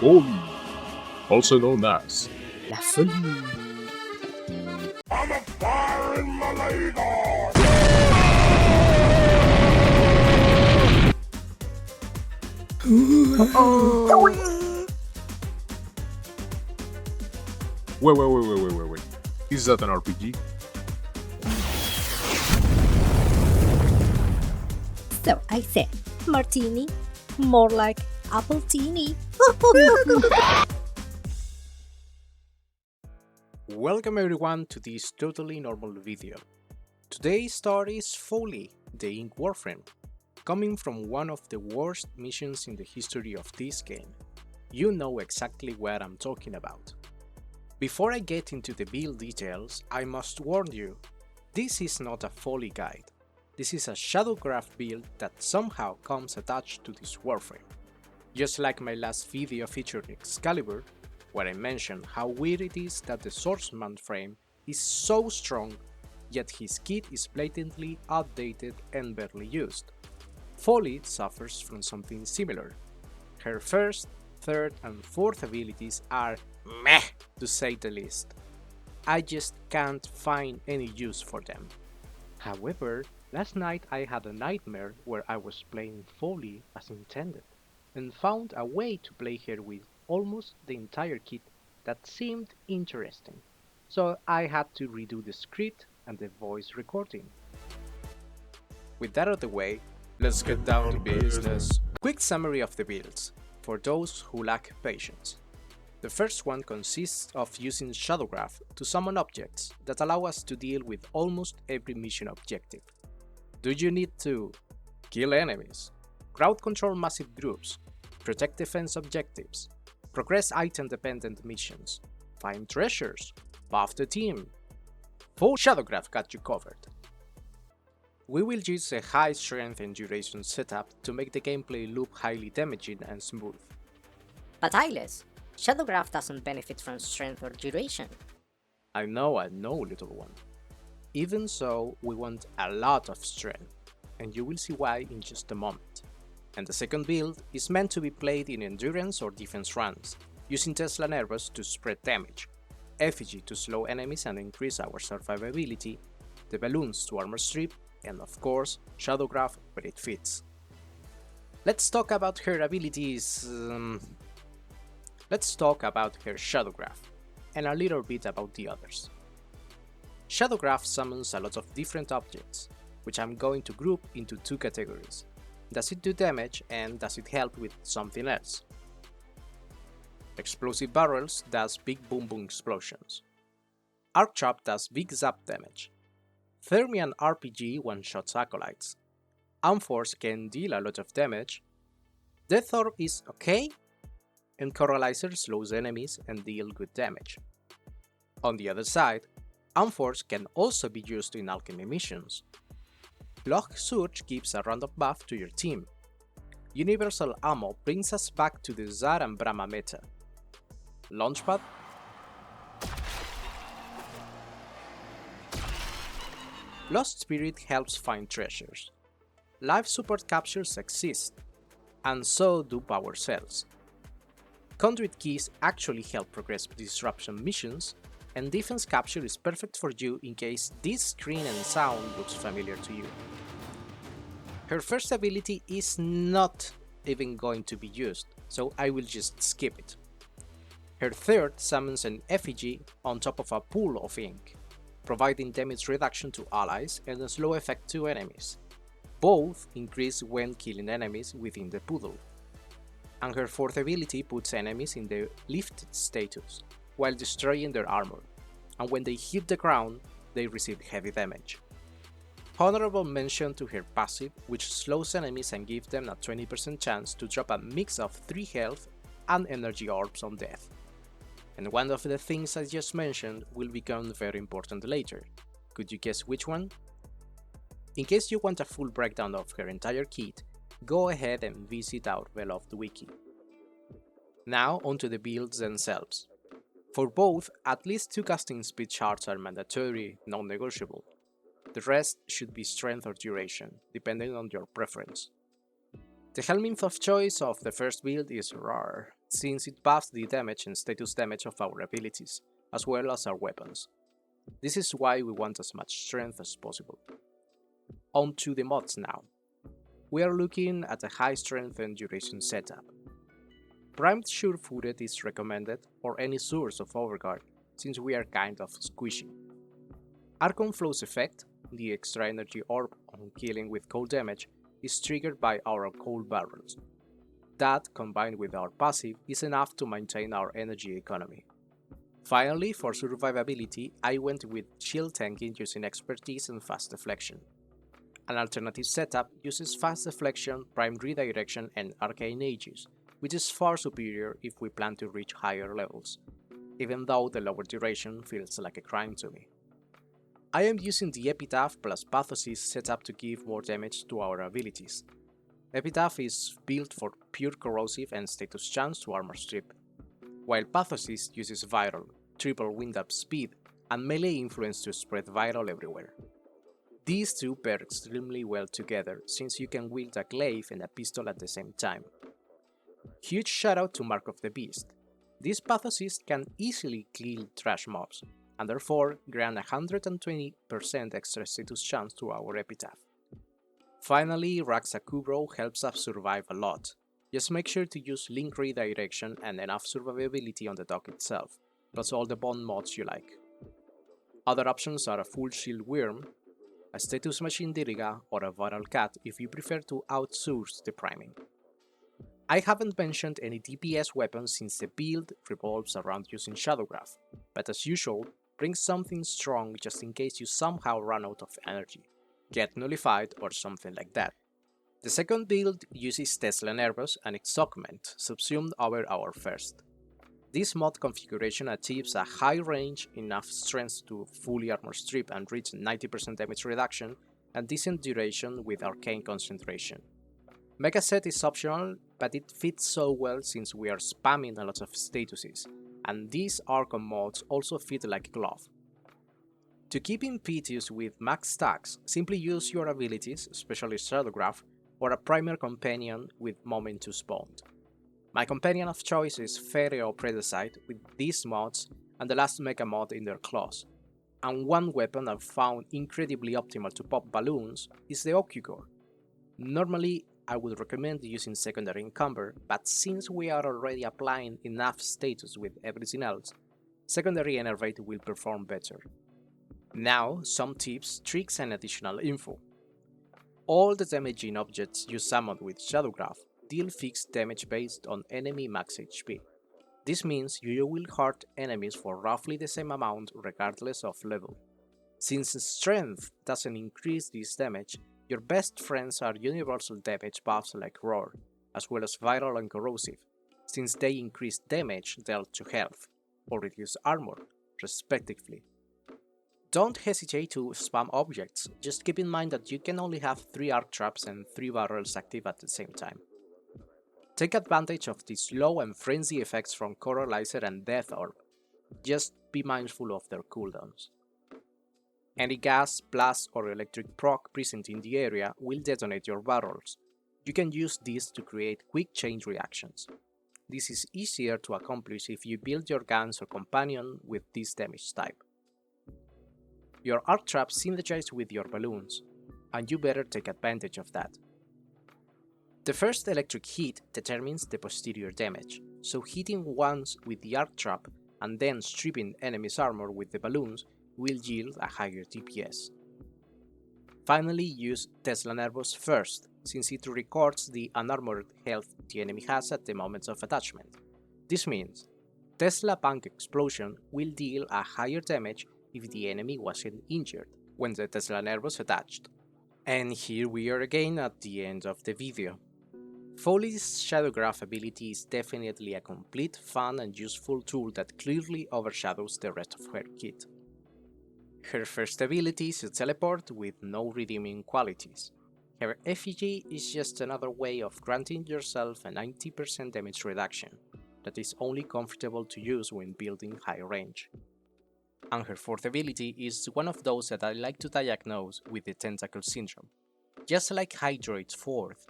Follie, also known as La Folie. I'm a fire in my ladle! Wait. Is that an RPG? So I said, martini, more like apple-tini. Welcome everyone to this totally normal video. Today's story is Follie, the Ink Warframe, coming from one of the worst missions in the history of this game. You know exactly what I'm talking about. Before I get into the build details, I must warn you, this is not a Follie guide. This is a Shadowgraph build that somehow comes attached to this Warframe. Just like my last video featuring Excalibur, where I mentioned how weird it is that the swordsman frame is so strong, yet his kit is blatantly outdated and barely used. Follie suffers from something similar. Her first, third and fourth abilities are meh to say the least. I just can't find any use for them. However, last night I had a nightmare where I was playing Follie as intended, and found a way to play her with almost the entire kit that seemed interesting, so I had to redo the script and the voice recording. With that out of the way, let's get down to business. Quick summary of the builds, for those who lack patience. The first one consists of using Shadowgraph to summon objects that allow us to deal with almost every mission objective. Do you need to kill enemies, crowd control massive groups, protect defense objectives, progress item-dependent missions, find treasures, buff the team? Full Shadowgraph got you covered. We will use a high strength and duration setup to make the gameplay loop highly damaging and smooth. But Ailes, Shadowgraph doesn't benefit from strength or duration. I know, little one. Even so, we want a lot of strength, and you will see why in just a moment. And the second build is meant to be played in endurance or defense runs, using Tesla Nervous to spread damage, Effigy to slow enemies and increase our survivability, the balloons to armor strip, and of course, Shadowgraph where it fits. Let's talk about her abilities. Let's talk about her Shadowgraph, and a little bit about the others. Shadowgraph summons a lot of different objects, which I'm going to group into two categories. Does it do damage and does it help with something else? Explosive Barrels does big boom boom explosions. Archon does big zap damage. Thermian RPG one-shots acolytes. Unforce can deal a lot of damage. Death Orb is okay, and Coralizer slows enemies and deal good damage. On the other side, Unforce can also be used in alchemy missions. Log Surge gives a random buff to your team. Universal Ammo brings us back to the Zar and Brahma meta. Launchpad? Lost Spirit helps find treasures. Life support capsules exist, and so do power cells. Conduit keys actually help progress disruption missions, and defense capsule is perfect for you in case this screen and sound looks familiar to you. Her first ability is not even going to be used, so I will just skip it. Her third summons an effigy on top of a pool of ink, providing damage reduction to allies and a slow effect to enemies. Both increase when killing enemies within the pool. And her fourth ability puts enemies in the lifted status, while destroying their armor, and when they hit the ground, they receive heavy damage. Honorable mention to her passive, which slows enemies and gives them a 20% chance to drop a mix of 3 health and energy orbs on death. And one of the things I just mentioned will become very important later. Could you guess which one? In case you want a full breakdown of her entire kit, go ahead and visit our beloved wiki. Now onto the builds themselves. For both, at least 2 casting speed shards are mandatory, non-negotiable. The rest should be strength or duration, depending on your preference. The Helminth of choice of the first build is Rar, since it buffs the damage and status damage of our abilities, as well as our weapons. This is why we want as much strength as possible. On to the mods now. We are looking at a high strength and duration setup. Primed Sure-Footed is recommended, or any source of overguard, since we are kind of squishy. Archon Flow's effect, the extra energy orb on killing with cold damage, is triggered by our cold barrels. That, combined with our passive, is enough to maintain our energy economy. Finally, for survivability, I went with shield tanking using expertise and fast deflection. An alternative setup uses fast deflection, primed redirection, and arcane aegis, which is far superior if we plan to reach higher levels, even though the lower duration feels like a crime to me. I am using the Epitaph plus Pathosis setup to give more damage to our abilities. Epitaph is built for pure corrosive and status chance to armor strip, while Pathosis uses viral, triple wind up speed, and melee influence to spread viral everywhere. These two pair extremely well together since you can wield a glaive and a pistol at the same time. Huge shoutout to Mark of the Beast. This Pathosis can easily kill trash mobs, and therefore grant 120% extra status chance to our Epitaph. Finally, Raxakubro helps us survive a lot. Just make sure to use link redirection and enough survivability on the dock itself, plus all the bond mods you like. Other options are a full shield worm, a status machine Diriga, or a viral cat if you prefer to outsource the priming. I haven't mentioned any DPS weapons since the build revolves around using Shadowgraph, but as usual, bring something strong just in case you somehow run out of energy, get nullified or something like that. The second build uses Tesla Nervous and its augment, subsumed over our first. This mod configuration achieves a high range, enough strength to fully armor strip and reach 90% damage reduction, and decent duration with arcane concentration. Mega Set is optional, but it fits so well since we are spamming a lot of statuses, and these Archon mods also fit like a glove. To keep impetuous with max stacks, simply use your abilities, especially Shadowgraph, or a primer companion with Momentus Bond. My companion of choice is Ferreo Predecite with these mods and the last mega mod in their clause, and one weapon I've found incredibly optimal to pop balloons is the Okugor. Normally, I would recommend using secondary encumber, but since we are already applying enough status with everything else, secondary enervate will perform better. Now, some tips, tricks and additional info. All the damaging objects you summon with Shadowgraph deal fixed damage based on enemy max HP. This means you will hurt enemies for roughly the same amount regardless of level. Since strength doesn't increase this damage, your best friends are universal damage buffs like Roar, as well as viral and corrosive, since they increase damage dealt to health, or reduce armor, respectively. Don't hesitate to spam objects, just keep in mind that you can only have 3 arc traps and 3 barrels active at the same time. Take advantage of the slow and frenzy effects from Coralizer and Death Orb, just be mindful of their cooldowns. Any gas, blast or electric proc present in the area will detonate your barrels. You can use these to create quick chain reactions. This is easier to accomplish if you build your guns or companion with this damage type. Your arc traps synergize with your balloons, and you better take advantage of that. The first electric hit determines the posterior damage, so hitting once with the arc trap and then stripping enemy's armor with the balloons will yield a higher DPS. Finally, use Tesla Nervous first, since it records the unarmored health the enemy has at the moment of attachment. This means Tesla Bank Explosion will deal a higher damage if the enemy wasn't injured when the Tesla Nervous attached. And here we are again at the end of the video. Follie's Shadowgraph ability is definitely a complete, fun and useful tool that clearly overshadows the rest of her kit. Her first ability is a teleport with no redeeming qualities. Her effigy is just another way of granting yourself a 90% damage reduction that is only comfortable to use when building high range. And her fourth ability is one of those that I like to diagnose with the Tentacle Syndrome. Just like Hydroid's fourth,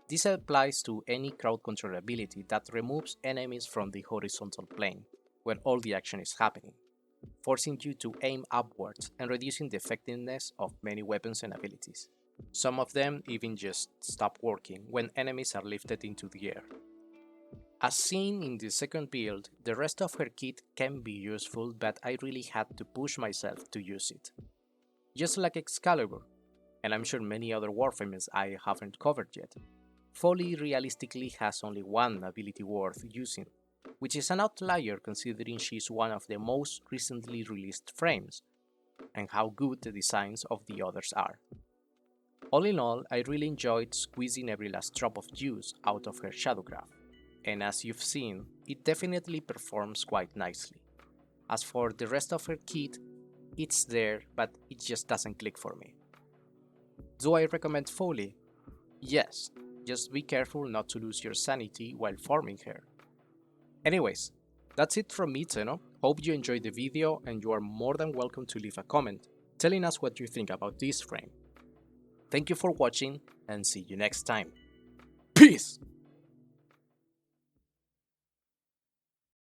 This applies to any crowd control ability that removes enemies from the horizontal plane when all the action is happening, forcing you to aim upwards and reducing the effectiveness of many weapons and abilities. Some of them even just stop working when enemies are lifted into the air. As seen in the second build, the rest of her kit can be useful, but I really had to push myself to use it. Just like Excalibur, and I'm sure many other Warframes I haven't covered yet, Follie realistically has only one ability worth using, which is an outlier considering she's one of the most recently released frames, and how good the designs of the others are. All in all, I really enjoyed squeezing every last drop of juice out of her Shadowgraph, and as you've seen, it definitely performs quite nicely. As for the rest of her kit, it's there, but it just doesn't click for me. Do I recommend Follie? Yes, just be careful not to lose your sanity while farming her. Anyways, that's it from me, Zeno. Hope you enjoyed the video and you are more than welcome to leave a comment telling us what you think about this frame. Thank you for watching and see you next time. Peace!